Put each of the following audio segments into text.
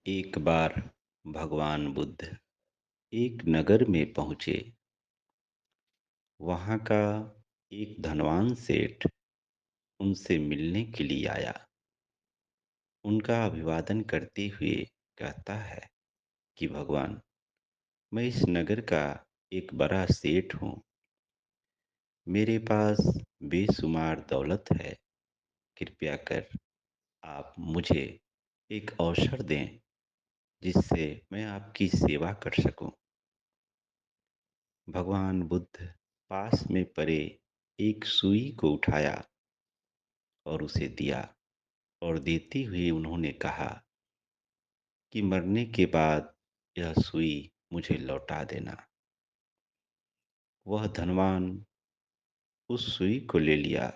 एक बार भगवान बुद्ध एक नगर में पहुंचे। वहां का एक धनवान सेठ उनसे मिलने के लिए आया। उनका अभिवादन करते हुए कहता है कि भगवान, मैं इस नगर का एक बड़ा सेठ हूँ। मेरे पास बेशुमार दौलत है। कृपया कर आप मुझे एक अवसर दें जिससे मैं आपकी सेवा कर सकूं। भगवान बुद्ध पास में पड़े एक सुई को उठाया और उसे दिया, और देते हुए उन्होंने कहा कि मरने के बाद यह सुई मुझे लौटा देना। वह धनवान उस सुई को ले लिया।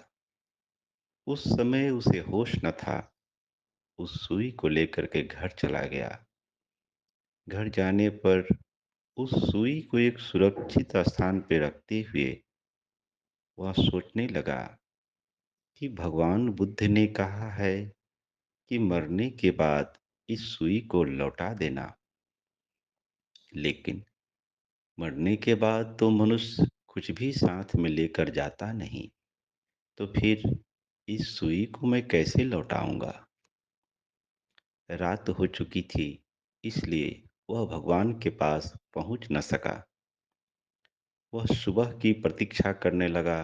उस समय उसे होश न था। उस सुई को लेकर के घर चला गया। घर जाने पर उस सुई को एक सुरक्षित स्थान पर रखते हुए वह सोचने लगा कि भगवान बुद्ध ने कहा है कि मरने के बाद इस सुई को लौटा देना, लेकिन मरने के बाद तो मनुष्य कुछ भी साथ में लेकर जाता नहीं। तो फिर इस सुई को मैं कैसे लौटाऊंगा? रात हो चुकी थी, इसलिए वह भगवान के पास पहुंच न सका। वह सुबह की प्रतीक्षा करने लगा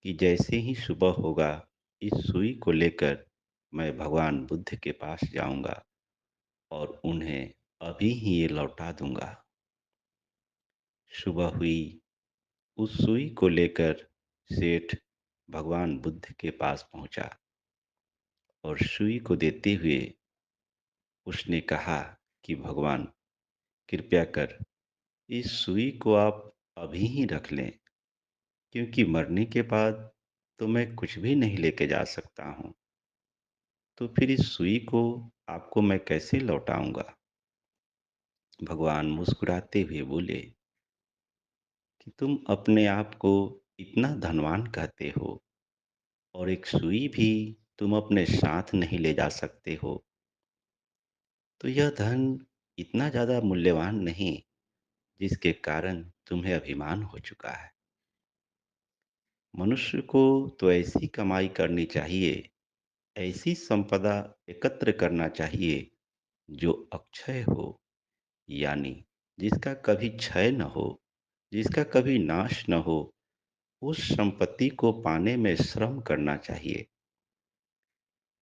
कि जैसे ही सुबह होगा, इस सुई को लेकर मैं भगवान बुद्ध के पास जाऊंगा और उन्हें अभी ही ये लौटा दूंगा। सुबह हुई। उस सुई को लेकर सेठ भगवान बुद्ध के पास पहुंचा और सुई को देते हुए उसने कहा कि भगवान, कृपया कर इस सुई को आप अभी ही रख लें, क्योंकि मरने के बाद तो मैं कुछ भी नहीं लेके जा सकता हूँ। तो फिर इस सुई को आपको मैं कैसे लौटाऊंगा? भगवान मुस्कुराते हुए बोले कि तुम अपने आप को इतना धनवान कहते हो और एक सुई भी तुम अपने साथ नहीं ले जा सकते हो। तो यह धन इतना ज़्यादा मूल्यवान नहीं जिसके कारण तुम्हें अभिमान हो चुका है। मनुष्य को तो ऐसी कमाई करनी चाहिए, ऐसी संपदा एकत्र करना चाहिए जो अक्षय हो, यानी जिसका कभी क्षय न हो, जिसका कभी नाश न हो। उस संपत्ति को पाने में श्रम करना चाहिए।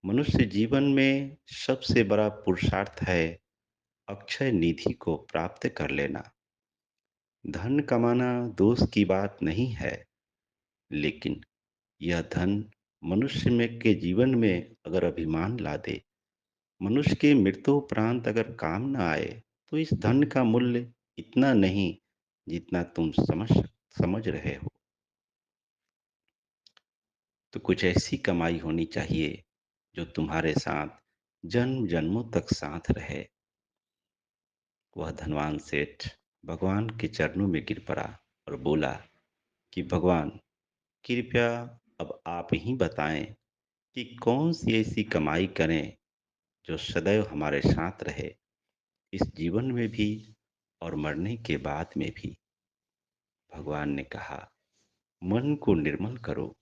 मनुष्य जीवन में सबसे बड़ा पुरुषार्थ है अक्षय निधि को प्राप्त कर लेना। धन कमाना दोष की बात नहीं है, लेकिन यह धन मनुष्य में के जीवन में अगर अभिमान ला दे, मनुष्य के मृत्यु उपरांत अगर काम न आए, तो इस धन का मूल्य इतना नहीं जितना तुम समझ रहे हो। तो कुछ ऐसी कमाई होनी चाहिए जो तुम्हारे साथ जन्म जन्मों तक साथ रहे। वह धनवान सेठ भगवान के चरणों में गिर पड़ा और बोला कि भगवान, कृपया अब आप ही बताएं कि कौन सी ऐसी कमाई करें जो सदैव हमारे साथ रहे, इस जीवन में भी और मरने के बाद में भी। भगवान ने कहा, मन को निर्मल करो।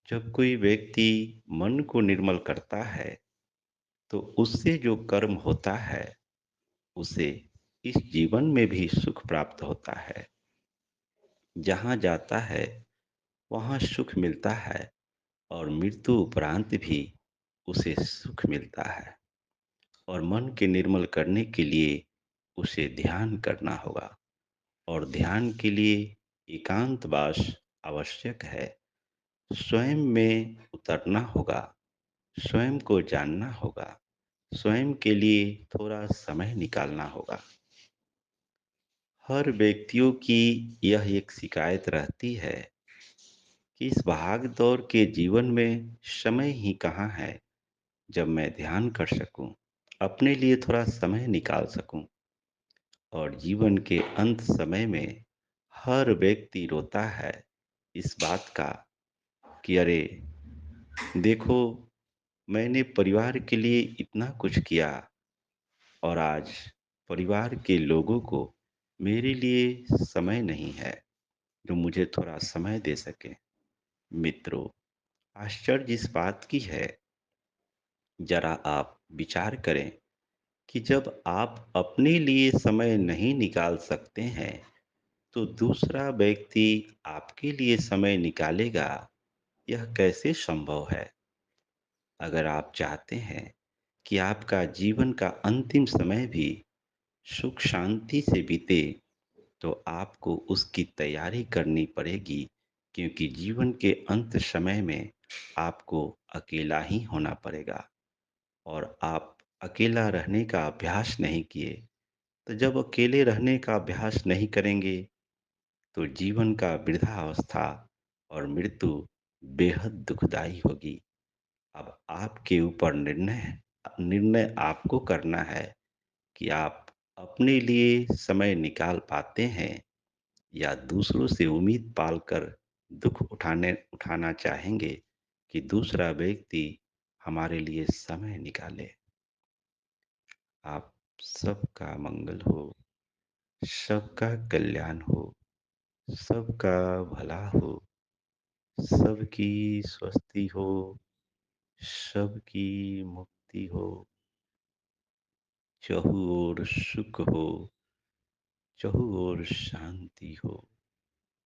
जब कोई व्यक्ति मन को निर्मल करता है, तो उससे जो कर्म होता है, उसे इस जीवन में भी सुख प्राप्त होता है। जहाँ जाता है वहाँ सुख मिलता है, और मृत्यु उपरांत भी उसे सुख मिलता है। और मन के निर्मल करने के लिए उसे ध्यान करना होगा, और ध्यान के लिए एकांतवास आवश्यक है। स्वयं में उतरना होगा, स्वयं को जानना होगा, स्वयं के लिए थोड़ा समय निकालना होगा। हर व्यक्तियों की यह एक शिकायत रहती है कि इस भाग दौड़ के जीवन में समय ही कहाँ है जब मैं ध्यान कर सकूं, अपने लिए थोड़ा समय निकाल सकूं। और जीवन के अंत समय में हर व्यक्ति रोता है इस बात का कि अरे देखो, मैंने परिवार के लिए इतना कुछ किया और आज परिवार के लोगों को मेरे लिए समय नहीं है जो मुझे थोड़ा समय दे सके। मित्रों, आश्चर्य इस बात की है, जरा आप विचार करें कि जब आप अपने लिए समय नहीं निकाल सकते हैं, तो दूसरा व्यक्ति आपके लिए समय निकालेगा, यह कैसे संभव है? अगर आप चाहते हैं कि आपका जीवन का अंतिम समय भी सुख शांति से बीते, तो आपको उसकी तैयारी करनी पड़ेगी, क्योंकि जीवन के अंत समय में आपको अकेला ही होना पड़ेगा और आप अकेला रहने का अभ्यास नहीं किए। तो जब अकेले रहने का अभ्यास नहीं करेंगे, तो जीवन का वृद्धावस्था और मृत्यु बेहद दुखदाई होगी। अब आपके ऊपर निर्णय निर्णय आपको करना है कि आप अपने लिए समय निकाल पाते हैं या दूसरों से उम्मीद पालकर दुख उठाना चाहेंगे कि दूसरा व्यक्ति हमारे लिए समय निकाले। आप सबका मंगल हो, सबका कल्याण हो, सबका भला हो, सबकी स्वस्ति हो, सबकी मुक्ति हो, चहु ओर सुख हो, चहु ओर शांति हो।